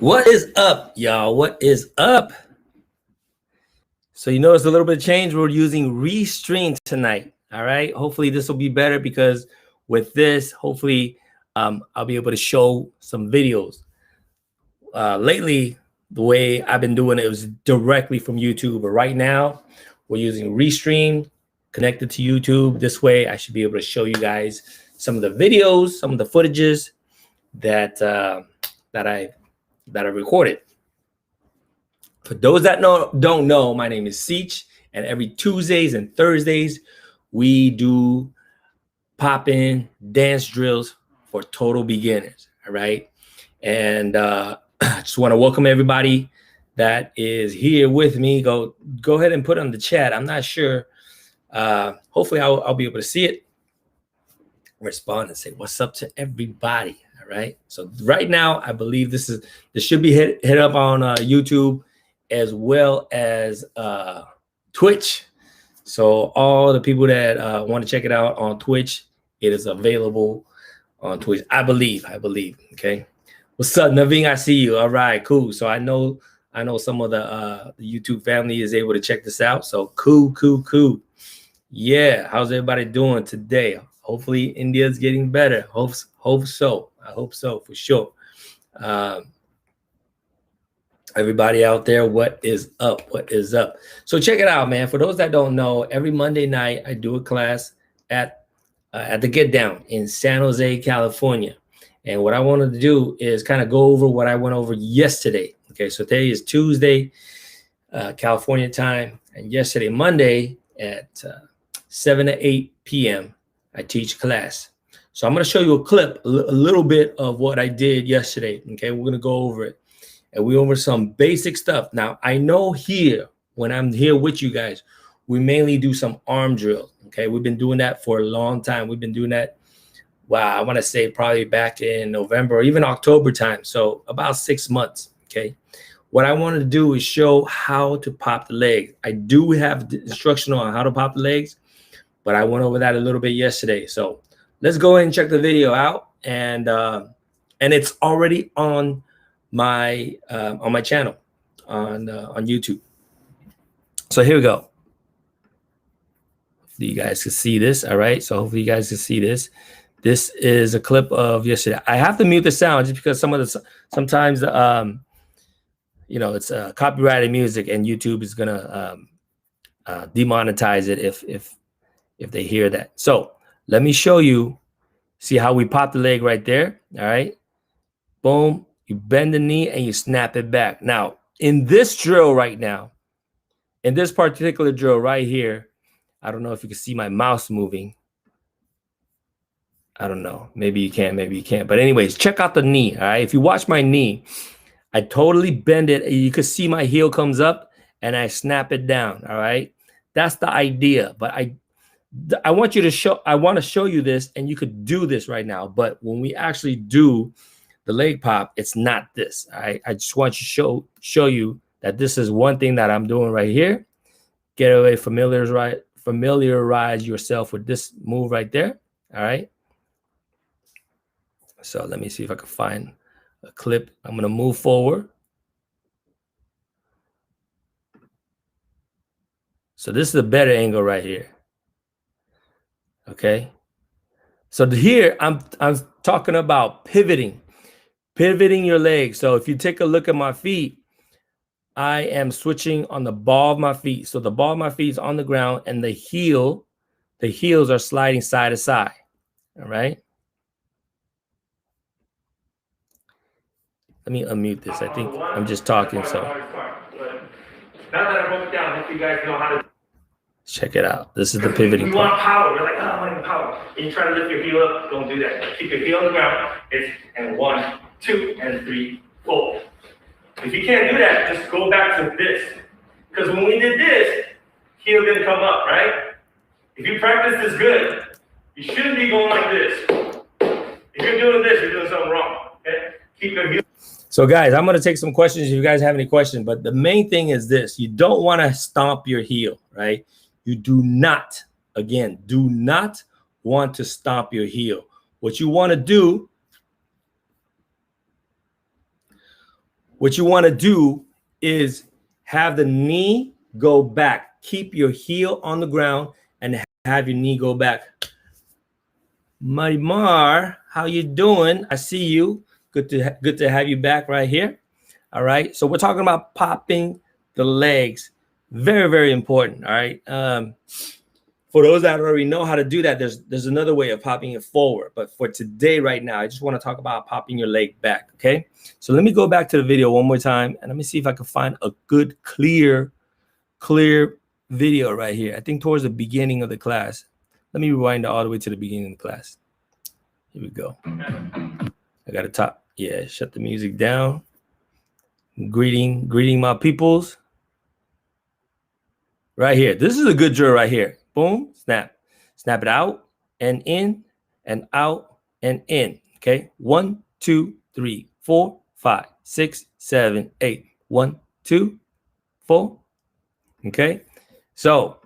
What is up, y'all? What is up? So you notice a little bit of change. We're using Restream tonight. All right. Hopefully this will be better because with this, hopefully I'll be able to show some videos. Lately, the way I've been doing it was directly from YouTube. But right now, we're using Restream connected to YouTube. This way, I should be able to show you guys some of the videos, some of the footages that I recorded. For those that don't know, my name is Seach, and every Tuesdays and Thursdays, we do pop-in dance drills for total beginners, all right? And I just want to welcome everybody that is here with me. Go ahead and put on the chat. I'm not sure. Hopefully, I'll be able to see it, respond, and say what's up to everybody, all right? So right now, I believe this should be hit up on YouTube, as well as Twitch. So all the people that want to check it out on Twitch, it is available on Twitch. I believe. Okay. What's up, Naveen? I see you. All right, cool. So I know some of the YouTube family is able to check this out. So cool. Yeah. How's everybody doing today? Hopefully India's getting better. Hope so. I hope so for sure. Everybody out there, what is up? So check it out, man. For those that don't know, every Monday night I do a class at the Get Down in San Jose, California. And what I wanted to do is kind of go over what I went over yesterday. Okay, so today is Tuesday, California time, and yesterday, Monday at 7 to 8 p.m., I teach class. So I'm going to show you a clip, a little bit of what I did yesterday. Okay, we're going to go over it. And we over some basic stuff. Now, I know here, when I'm here with you guys, we mainly do some arm drills, okay? We've been doing that for a long time. We've been doing that, wow, I want to say probably back in November or even October time. So about 6 months, okay? What I wanted to do is show how to pop the legs. I do have the instruction on how to pop the legs, but I went over that a little bit yesterday. So let's go ahead and check the video out. And it's already on my channel on YouTube. So here we go. Hopefully you guys can see this. All right. So hopefully you guys can see this. This is a clip of yesterday. I have to mute the sound just because sometimes it's copyrighted music and YouTube is gonna demonetize it if they hear that. So let me show you. See how we pop the leg right there. All right. Boom. You bend the knee and you snap it back. Now, in this drill right now, in this particular drill right here, I don't know if you can see my mouse moving. I don't know. Maybe you can, maybe you can't. But anyways, check out the knee, all right? If you watch my knee, I totally bend it. You can see my heel comes up and I snap it down, all right? That's the idea. But I want to show you this, and you could do this right now. But when we actually do the leg pop, it's not this. I just want to show you that this is one thing that I'm doing right here. Get away, familiarize yourself with this move right there. All right. So let me see if I can find a clip. I'm going to move forward. So this is a better angle right here. Okay. So here I'm talking about pivoting your legs. So if you take a look at my feet, I am switching on the ball of my feet. So the ball of my feet is on the ground and the heels are sliding side to side. All right. Let me unmute this. I think I'm just talking. So now that I broke it down, if you guys know how to check it out. This is the pivoting part. You want power. You're like, oh, I want power. And you try to lift your heel up. Don't do that. Keep your heel on the ground. And 1, 2, and 3, 4. If you can't do that, just go back to this. Because when we did this, heel didn't come up, right? If you practice this good, you shouldn't be going like this. If you're doing this, you're doing something wrong. Okay? Keep your heel. So guys, I'm going to take some questions if you guys have any questions. But the main thing is this. You don't want to stomp your heel, right? You do not want to stomp your heel. What you want to do what you want to do is have the knee go back. Keep your heel on the ground and have your knee go back. Marimar, how you doing? I see you. Good to have you back right here. All right. So we're talking about popping the legs. Very, very important. All right. For those that already know how to do that, there's another way of popping it forward. But for today, right now, I just want to talk about popping your leg back. Okay. So let me go back to the video one more time and let me see if I can find a good, clear video right here. I think towards the beginning of the class. Let me rewind all the way to the beginning of the class. Here we go. I got to top. Yeah, shut the music down. Greeting my peoples. Right here. This is a good drill right here. Boom, snap. Snap it out and in and out and in. Okay. 1, 2, 3, 4, 5, 6, 7, 8. 1, 2, 4. Okay. So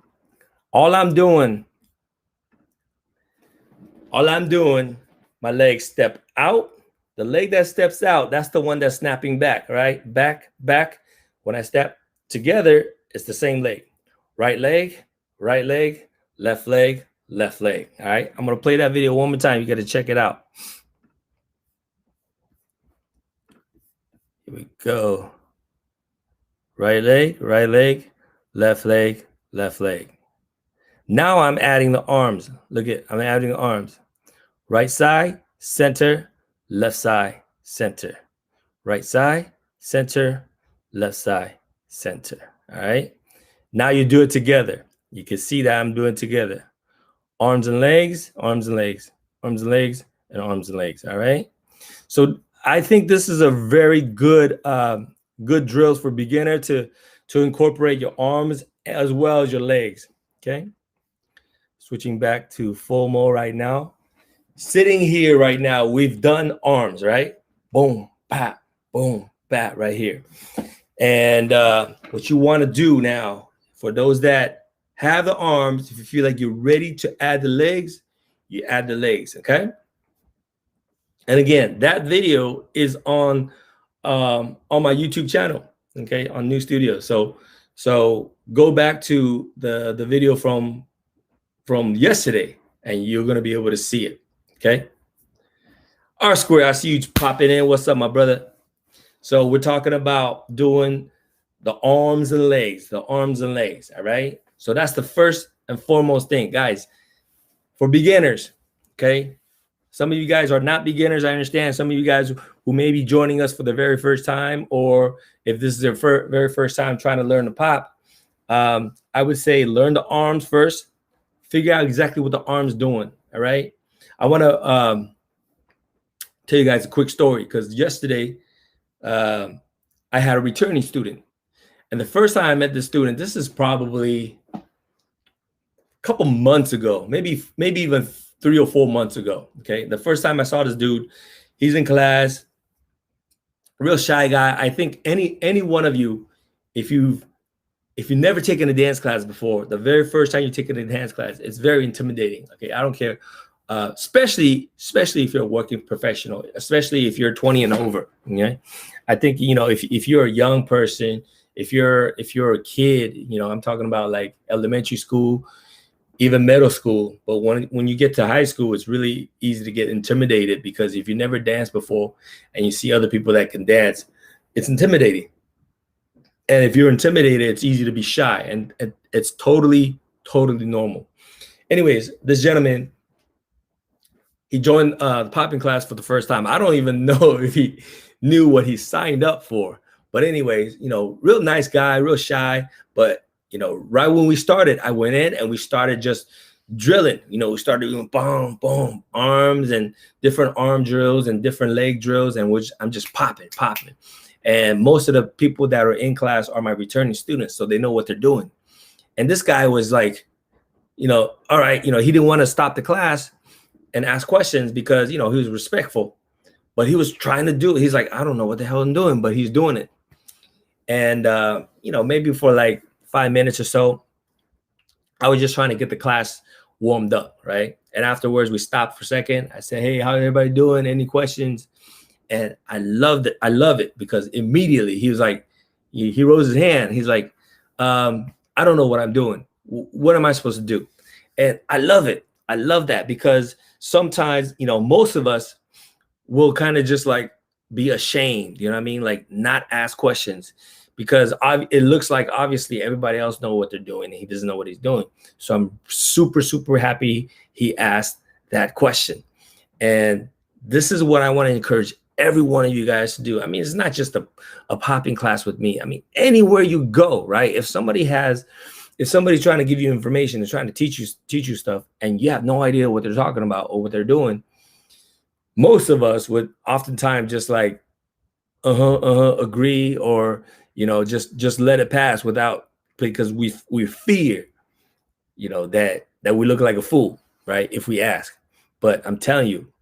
all I'm doing, my legs step out. The leg that steps out, that's the one that's snapping back, right? Back. When I step together, it's the same leg. Right leg, left leg, left leg. All right. I'm going to play that video one more time. You got to check it out. Here we go. Right leg, left leg, left leg. Now I'm adding the arms. I'm adding the arms. Right side, center, left side, center. Right side, center, left side, center. All right. Now you do it together. You can see that I'm doing it together. Arms and legs, arms and legs, arms and legs, and arms and legs. All right. So I think this is a very good, good drills for beginner to incorporate your arms as well as your legs. Okay. Switching back to full mode right now. Sitting here right now, we've done arms, right? Boom, bat, right here. And what you want to do now, for those that have the arms, if you feel like you're ready to add the legs, you add the legs, okay? And again, that video is on my YouTube channel, okay, on New Studio. So go back to the video from yesterday, and you're gonna be able to see it. Okay. R Square, I see you popping in. What's up, my brother? So we're talking about doing the arms and legs, all right? So that's the first and foremost thing, guys, for beginners, okay? Some of you guys are not beginners, I understand. Some of you guys who may be joining us for the very first time, or if this is their very first time trying to learn to pop, I would say learn the arms first, figure out exactly what the arm's doing, all right? I want to tell you guys a quick story, because yesterday I had a returning student. And the first time I met this student, this is probably a couple months ago, maybe even 3 or 4 months ago. Okay. The first time I saw this dude, he's in class, real shy guy. I think any one of you, if you've never taken a dance class before, the very first time you're taking a dance class, it's very intimidating. Okay. I don't care. Especially if you're a working professional, especially if you're 20 and over. Okay. I think, you know, if you're a young person, if you're a kid, you know, I'm talking about like elementary school, even middle school. But when you get to high school, it's really easy to get intimidated, because if you never danced before and you see other people that can dance, it's intimidating. And if you're intimidated, it's easy to be shy, and it's totally normal. Anyways, this gentleman, he joined the popping class for the first time. I don't even know if he knew what he signed up for. But anyways, you know, real nice guy, real shy. But, you know, right when we started, I went in and we started just drilling. You know, we started doing boom, arms and different arm drills and different leg drills, and which I'm just popping. And most of the people that are in class are my returning students, so they know what they're doing. And this guy was like, you know, all right, you know, he didn't want to stop the class and ask questions, because, you know, he was respectful, but he was trying to do it. He's like, I don't know what the hell I'm doing, but he's doing it. And, you know, maybe for like 5 minutes or so, I was just trying to get the class warmed up, right? And afterwards, we stopped for a second. I said, hey, how's everybody doing? Any questions? And I loved it. I love it because immediately he was like, he rose his hand. He's like, I don't know what I'm doing. What am I supposed to do? And I love it. I love that because sometimes, you know, most of us will kind of just like be ashamed, you know what I mean? Like not ask questions because it looks like obviously everybody else know what they're doing and he doesn't know what he's doing. So I'm super, super happy he asked that question. And this is what I want to encourage every one of you guys to do. I mean, it's not just a popping class with me. I mean, anywhere you go, right? If somebody's trying to give you information, they're trying to teach you stuff, and you have no idea what they're talking about or what they're doing, most of us would oftentimes just like, agree, or, you know, just let it pass without, because we fear, you know, that we look like a fool, right? If we ask. But I'm telling you,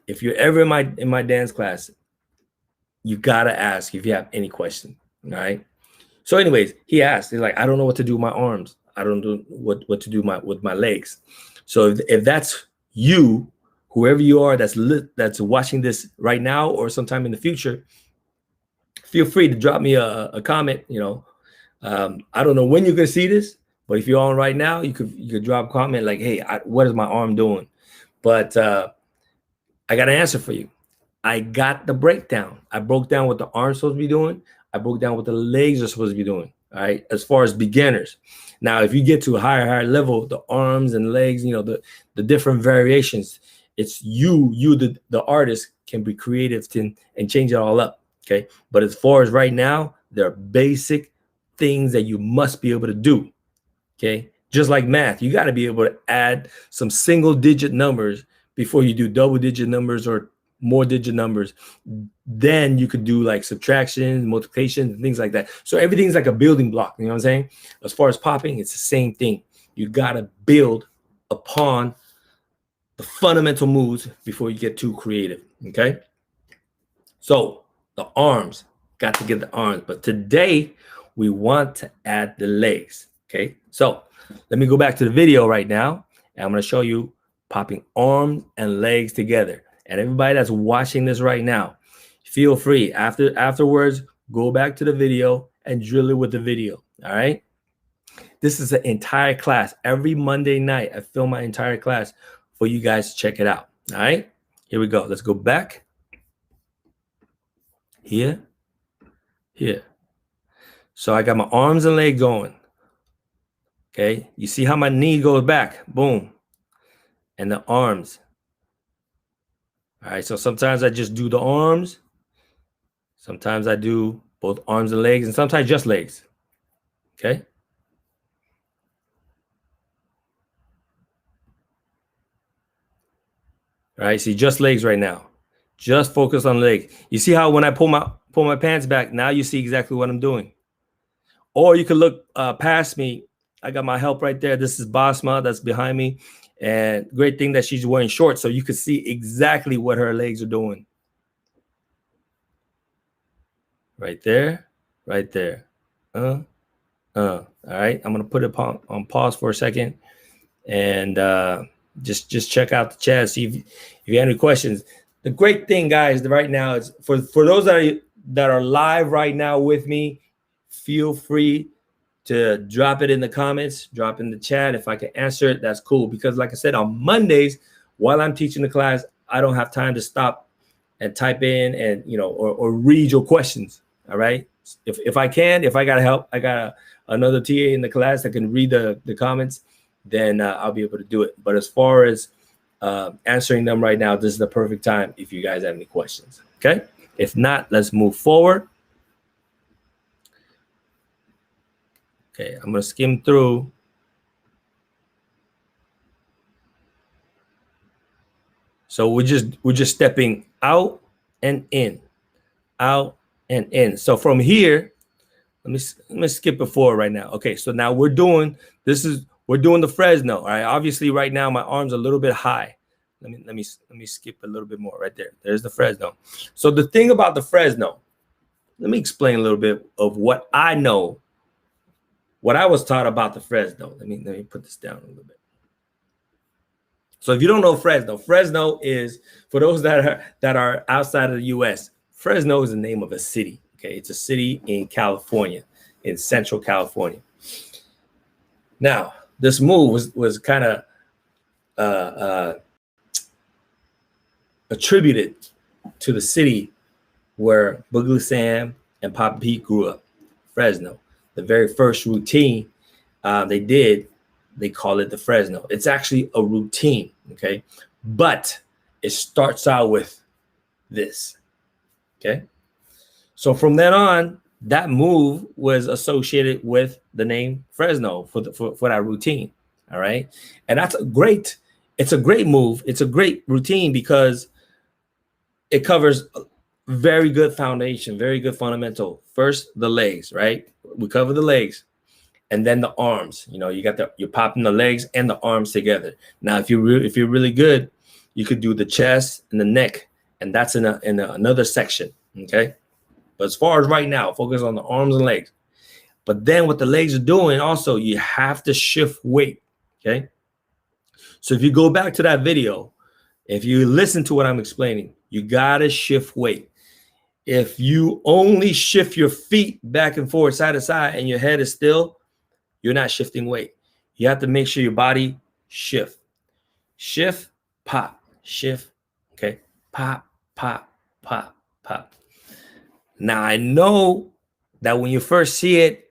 if you're ever in my dance class, you gotta ask if you have any question. All right. So, anyways, he asked. He's like, I don't know what to do with my arms. I don't know what to do with my legs. So if that's you, whoever you are that's watching this right now or sometime in the future, feel free to drop me a comment. You know, I don't know when you're gonna see this, but if you're on right now, you could drop a comment like, hey, what is my arm doing? But I got an answer for you. I got the breakdown. I broke down what the arm's supposed to be doing. I broke down what the legs are supposed to be doing. All right, as far as beginners. Now, if you get to a higher level, the arms and legs, you know, the different variations, it's the artist can be creative and change it all up. Okay, but as far as right now, there are basic things that you must be able to do. Okay, just like math, you got to be able to add some single digit numbers before you do double digit numbers or more digit numbers. Then you could do like subtractions, multiplications, and things like that. So everything's like a building block. You know what I'm saying? As far as popping, it's the same thing. You got to build upon the fundamental moves before you get too creative. Okay. So the arms, got to get the arms. But today we want to add the legs. Okay. So let me go back to the video right now. And I'm going to show you popping arms and legs together. And everybody that's watching this right now, feel free afterwards, go back to the video and drill it with the video. All right. This is an entire class. Every Monday night, I film my entire class for you guys to check it out. All right. Here we go. Let's go back. Here. So I got my arms and leg going. Okay. You see how my knee goes back? Boom. And the arms. All right, so sometimes I just do the arms. Sometimes I do both arms and legs, and sometimes just legs. Okay. All right, see, just legs right now. Just focus on legs. You see how when I pull my pants back, now you see exactly what I'm doing. Or you can look past me. I got my help right there. This is Basma that's behind me. And great thing that she's wearing shorts, so you can see exactly what her legs are doing. Right there, right there. All right, I'm gonna put it on pause for a second, and just check out the chat. See if you have any questions. The great thing, guys, right now is for those that are live right now with me. Feel free to drop it in the comments, drop in the chat. If I can answer it, that's cool. Because like I said, on Mondays, while I'm teaching the class, I don't have time to stop and type in and, you know, or read your questions. All right. If I got help, I got another TA in the class that can read the comments, then I'll be able to do it. But as far as answering them right now, this is the perfect time if you guys have any questions. Okay. If not, let's move forward. Okay, I'm gonna skim through. So we're just stepping out and in, out and in. So from here, let me skip it forward right now. Okay, so now we're doing the Fresno. All right, obviously right now my arm's a little bit high. Let me skip a little bit more right there. There's the Fresno. So the thing about the Fresno, let me explain a little bit of what I know. What I was taught about the Fresno. Let me put this down a little bit. So if you don't know Fresno, Fresno is, for those that are outside of the US, Fresno is the name of a city. Okay, it's a city in California, in Central California. Now, this move was kind of attributed to the city where Boogaloo Sam and Papa Pete grew up, Fresno. The very first routine they call it the Fresno. It's actually a routine, okay? But it starts out with this, okay? So from then on, that move was associated with the name Fresno for that routine, all right? And it's a great move. It's a great routine because it covers very good foundation, very good fundamental. First, the legs, right? We cover the legs. And then the arms, you're popping the legs and the arms together. Now, if you're really good, you could do the chest and the neck, and that's in another section. Okay, but as far as right now, focus on the arms and legs. But then what the legs are doing, also, you have to shift weight. Okay, so if you go back to that video, if you listen to what I'm explaining, you gotta shift weight. If you only shift your feet back and forth, side to side, and your head is still, you're not shifting weight. You have to make sure your body shift, pop, shift. Okay, pop, pop, pop, pop. Now I know that when you first see it,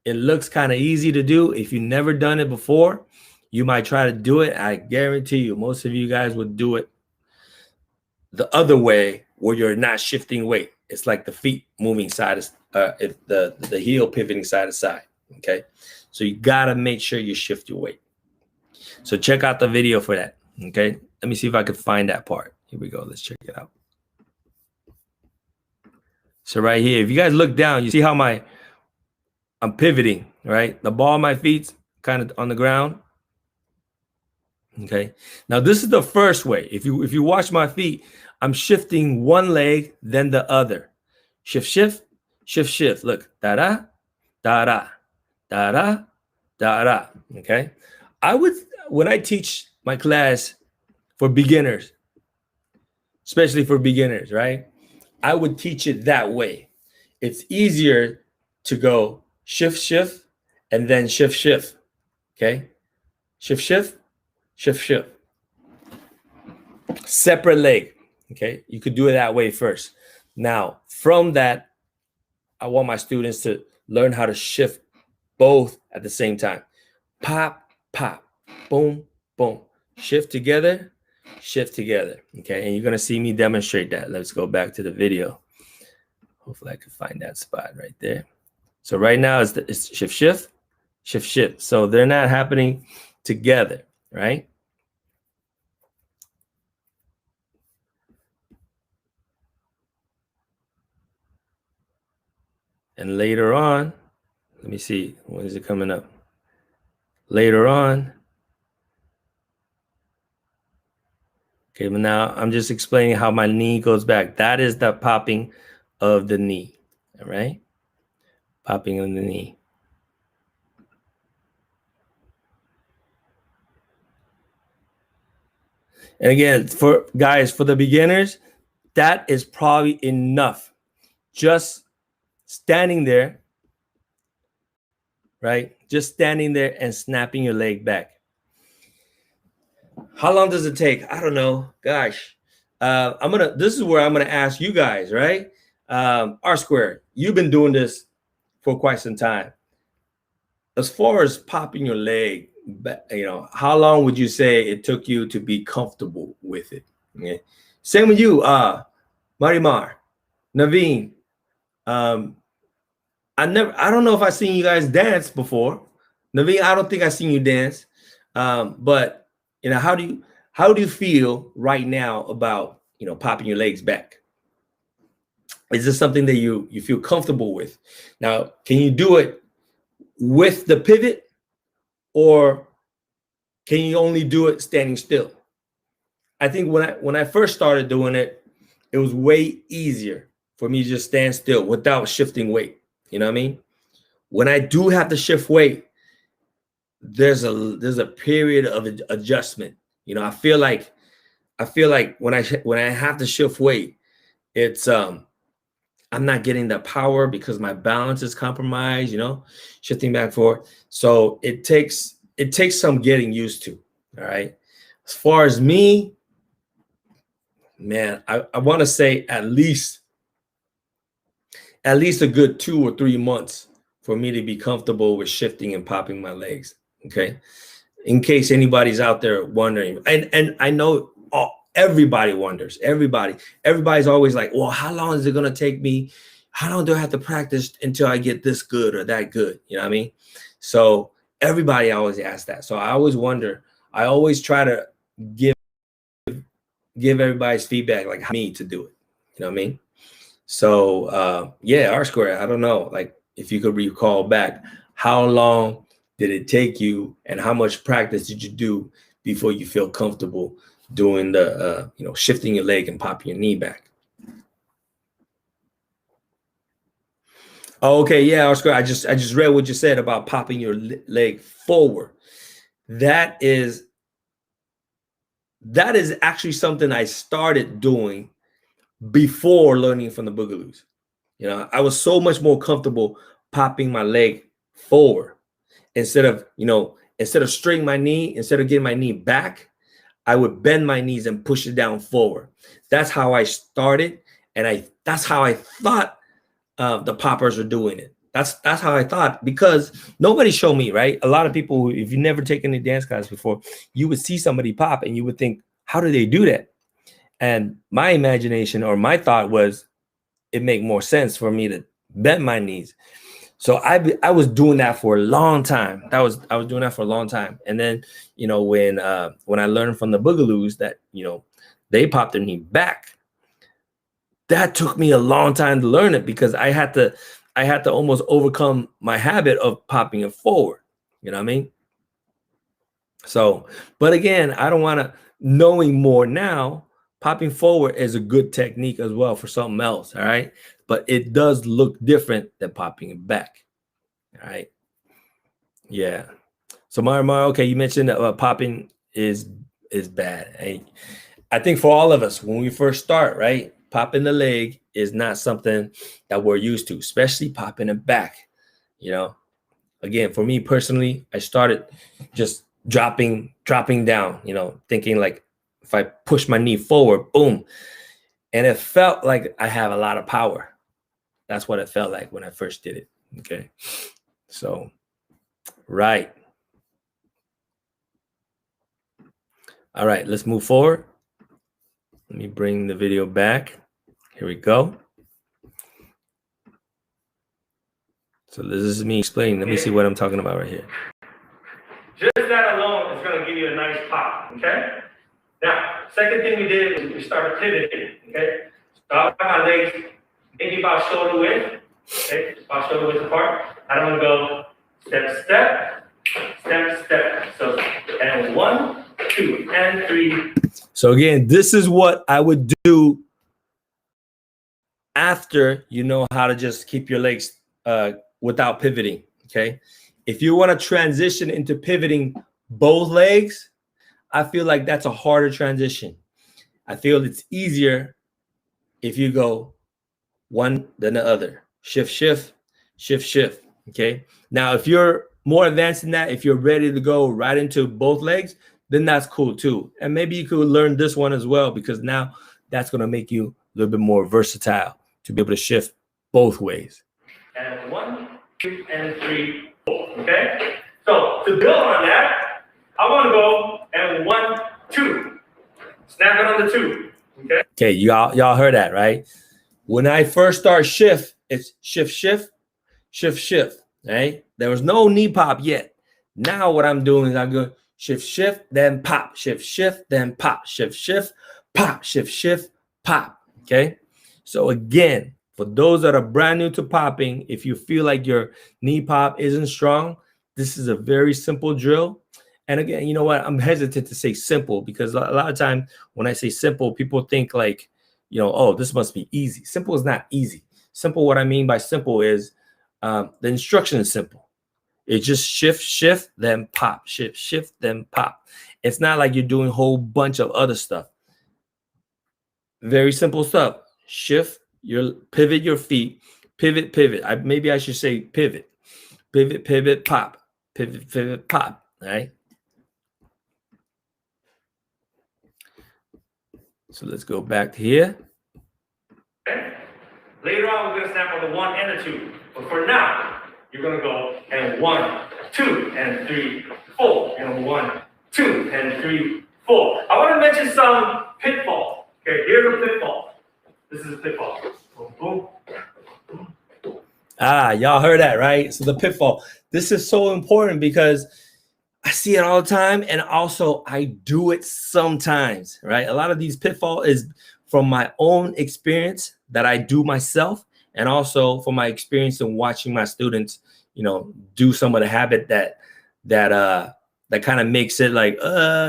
it looks kind of easy to do. If you've never done it before, you might try to do it. I guarantee you, most of you guys would do it the other way, where you're not shifting weight. It's like the feet moving side the heel pivoting side to side. Okay, so you gotta make sure you shift your weight. So check out the video for that. Okay, let me see if I can find that part. Here we go. Let's check it out. So right here, if you guys look down, you see how I'm pivoting, right? The ball of my feet's kind of on the ground. Okay, now this is the first way. If you watch my feet, I'm shifting one leg, then the other. Shift, shift, shift, shift. Look, da-da, da-da, da-da, da-da. Okay, when I teach my class for beginners, especially for beginners, right? I would teach it that way. It's easier to go shift, shift, and then shift, shift. Okay, shift, shift, shift, shift. Separate leg. Okay, you could do it that way first. Now, from that, I want my students to learn how to shift both at the same time. Pop, pop, boom, boom. Shift together, shift together. Okay, and you're gonna see me demonstrate that. Let's go back to the video. Hopefully I can find that spot right there. So right now it's shift, shift, shift, shift. So they're not happening together, right? And later on, let me see, when is it coming up? Later on. Okay, but now I'm just explaining how my knee goes back. That is the popping of the knee, all right? Popping of the knee. And again, for guys, for the beginners, that is probably enough. Just standing there, right? Just standing there and snapping your leg back. How long does it take? I don't know. Gosh, this is where I'm gonna ask you guys, right? R-Square, you've been doing this for quite some time. As far as popping your leg, how long would you say it took you to be comfortable with it? Okay. Same with you, Marimar, Naveen. I don't know if I've seen you guys dance before. Naveen, I don't think I've seen you dance. But how do you feel right now about popping your legs back? Is this something that you feel comfortable with? Now, can you do it with the pivot, or can you only do it standing still? I think when I first started doing it, it was way easier for me to just stand still without shifting weight. You know what I mean? When I do have to shift weight, there's a period of adjustment. You know, I feel like when I have to shift weight, it's I'm not getting the power because my balance is compromised, you know, shifting back and forth. So it takes some getting used to. All right. As far as me, man, I want to say at least a good 2 or 3 months for me to be comfortable with shifting and popping my legs. Okay. In case anybody's out there wondering, and I know everybody wonders, everybody's always like, well, how long is it going to take me? How long do I have to practice until I get this good or that good? You know what I mean? So everybody always asks that. So I always wonder, I always try to give everybody's feedback, like me to do it. You know what I mean? So yeah, R Square, I don't know, like if you could recall back, how long did it take you and how much practice did you do before you feel comfortable doing the you know, shifting your leg and popping your knee back? Oh, okay, yeah, R Square, I just read what you said about popping your leg forward. That is actually something I started doing before learning from the Boogaloos. You know, I was so much more comfortable popping my leg forward instead of straighting my knee, instead of getting my knee back, I would bend my knees and push it down forward. That's how I started, and that's how I thought the poppers are doing it. That's how I thought, because nobody showed me, right? A lot of people, if you never taken any dance class before, you would see somebody pop and you would think, how do they do that? And my imagination or my thought was, it make more sense for me to bend my knees. So I was doing that for a long time. I was doing that for a long time. And then, you know, when I learned from the Boogaloos that, you know, they popped their knee back, that took me a long time to learn it, because I had to almost overcome my habit of popping it forward. You know what I mean? So, but again, I don't want to, knowing more now, popping forward is a good technique as well for something else. All right. But it does look different than popping it back. All right. Yeah. So Mario, okay, you mentioned that popping is bad. I think for all of us, when we first start, right, popping the leg is not something that we're used to, especially popping it back. You know, again, for me personally, I started just dropping down, you know, thinking like if I push my knee forward, boom. And it felt like I have a lot of power. That's what it felt like when I first did it. Okay. So, right. All right, let's move forward. Let me bring the video back. Here we go. So this is me explaining. Let me see what I'm talking about right here. Just that alone is going to give you a nice pop, okay? Now, second thing we did was we started pivoting, okay? So I'll have my legs maybe about shoulder width, okay? About shoulder width apart. I'm going to go step, step, step, step. So, and 1, 2, and 3. So again, this is what I would do after you know how to just keep your legs without pivoting, okay? If you want to transition into pivoting both legs, I feel like that's a harder transition. I feel it's easier if you go one then the other. Shift, shift, shift, shift, okay? Now, if you're more advanced than that, if you're ready to go right into both legs, then that's cool too. And maybe you could learn this one as well, because now that's going to make you a little bit more versatile to be able to shift both ways. And 1, 2, and 3, 4, okay? So to build on that, I want to go and 1, 2. Snap it on the 2, okay? Okay, y'all heard that, right? When I first start shift, it's shift, shift, shift, shift, right? There was no knee pop yet. Now what I'm doing is I go shift, shift, then pop, shift, shift, then pop, shift, shift, pop, shift, shift, pop, okay? So again, for those that are brand new to popping, if you feel like your knee pop isn't strong, this is a very simple drill. And again, you know what? I'm hesitant to say simple, because a lot of time when I say simple, people think like, you know, oh, this must be easy. Simple is not easy. Simple, what I mean by simple is the instruction is simple. It's just shift, shift, then pop, shift, shift, then pop. It's not like you're doing a whole bunch of other stuff. Very simple stuff. Shift your, pivot your feet, pivot, pivot. Maybe I should say pivot, pivot, pivot, pop, pivot, pivot, pop. All right. So let's go back to here. Okay. Later on, we're going to snap on the 1 and the 2. But for now, you're going to go and 1, 2, and 3, 4, and 1, 2, and 3, 4. I want to mention some pitfall. Okay, here's a pitfall. This is a pitfall. Boom, boom, boom. Ah, y'all heard that, right? So the pitfall. This is so important because I see it all the time, and also I do it sometimes, right? A lot of these pitfall is from my own experience that I do myself, and also from my experience in watching my students, you know, do some of the habit that kind of makes it like,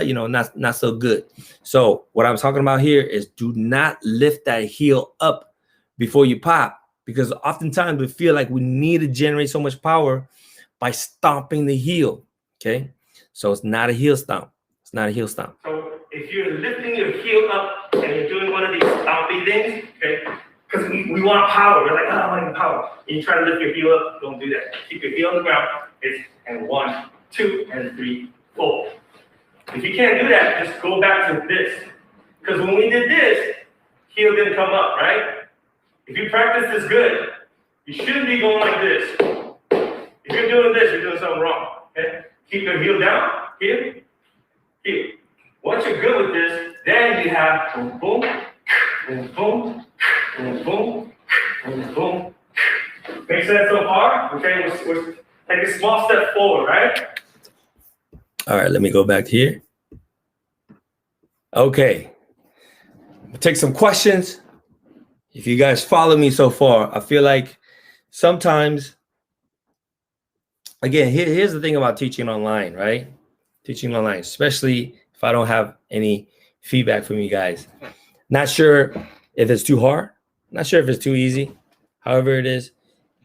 you know, not so good. So what I'm talking about here is do not lift that heel up before you pop, because oftentimes we feel like we need to generate so much power by stomping the heel. Okay. So it's not a heel stomp. It's not a heel stomp. So if you're lifting your heel up and you're doing one of these stompy things, okay, because we want power. We're like, oh, I want power. And you try to lift your heel up, don't do that. Keep your heel on the ground. It's and 1, 2, and 3, 4. If you can't do that, just go back to this. Because when we did this, heel didn't come up, right? If you practice this good, you shouldn't be going like this. If you're doing this, you're doing something wrong, okay? Keep your heel down, here, here. Once you're good with this, then you have boom, boom, boom, boom, boom, boom, boom, boom. Make sense so far? Okay, we're take a small step forward, right? All right, let me go back here. Okay, I'll take some questions. If you guys follow me so far, I feel like sometimes, again, here's the thing about teaching online, right? Teaching online, especially if I don't have any feedback from you guys. Not sure if it's too hard. Not sure if it's too easy. However it is,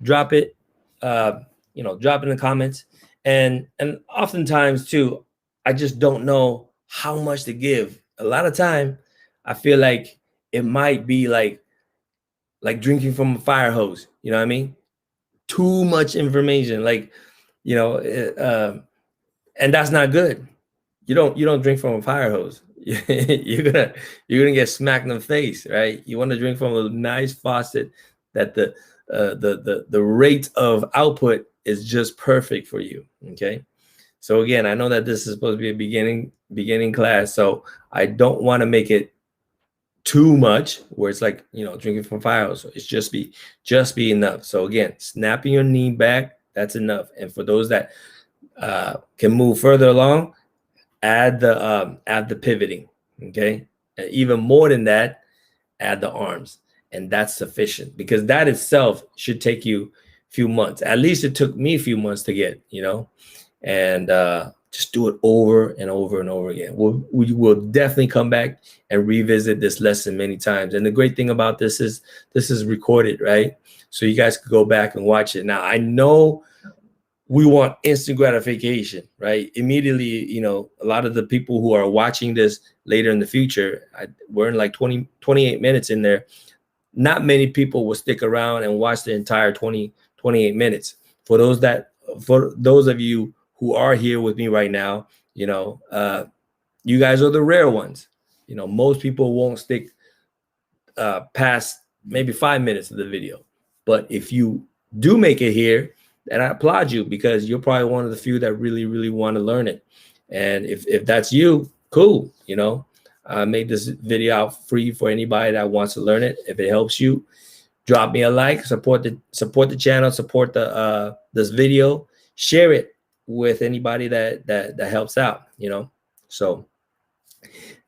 drop it. You know, drop it in the comments. And oftentimes too, I just don't know how much to give. A lot of time, I feel like it might be like drinking from a fire hose. You know what I mean? Too much information, like, you know, and that's not good. You don't drink from a fire hose. you're gonna get smacked in the face, right? You want to drink from a nice faucet that the rate of output is just perfect for you. Okay. So again, I know that this is supposed to be a beginning class, so I don't want to make it too much where it's like, you know, drinking from fire hose. So it's just be enough. So again, snapping your knee back, that's enough. And for those that can move further along, add the pivoting. Okay. And even more than that, add the arms, and that's sufficient, because that itself should take you a few months. At least it took me a few months to get, you know, and just do it over and over and over again. We will definitely come back and revisit this lesson many times. And the great thing about this is recorded, right? So you guys could go back and watch it. Now, I know we want instant gratification, right? Immediately, you know, a lot of the people who are watching this later in the future, we're in like 28 minutes in there. Not many people will stick around and watch the entire 28 minutes. For those of you who are here with me right now, you know, you guys are the rare ones. You know, most people won't stick past maybe 5 minutes of the video. But if you do make it here, then I applaud you, because you're probably one of the few that really, really want to learn it. And if that's you, cool. You know, I made this video out free for anybody that wants to learn it. If it helps you, drop me a like, support the channel, support this video, share it with anybody that helps out, you know. So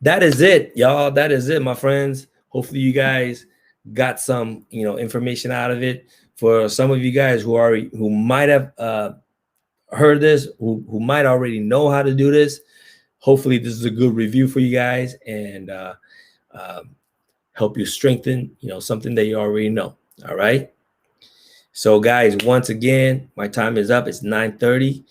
that is it, y'all. That is it, my friends. Hopefully you guys got some, you know, information out of it. For some of you guys who might have heard this, who might already know how to do this, hopefully this is a good review for you guys, and help you strengthen, you know, something that you already know. All right. So guys, once again, my time is up. It's 9:30.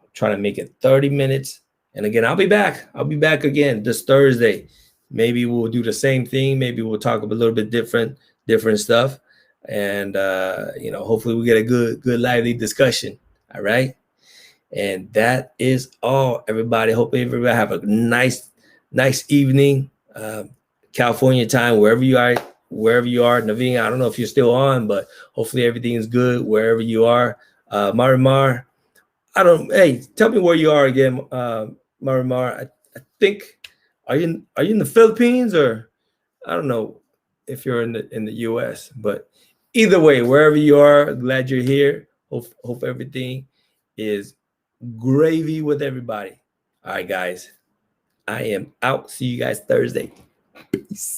I'm trying to make it 30 minutes, And again, I'll be back. I'll be back again this Thursday. Maybe we'll do the same thing. Maybe we'll talk a little bit different stuff. And hopefully we get a good lively discussion. All right. And that is all, everybody. Hope everybody have a nice evening. California time, wherever you are, Naveen. I don't know if you're still on, but hopefully everything is good wherever you are. Marimar, hey, tell me where you are again, Marimar. I think, are you in the Philippines, or I don't know if you're in the US, but either way, wherever you are, glad you're here. Hope everything is gravy with everybody. All right, guys, I am out. See you guys Thursday. Peace.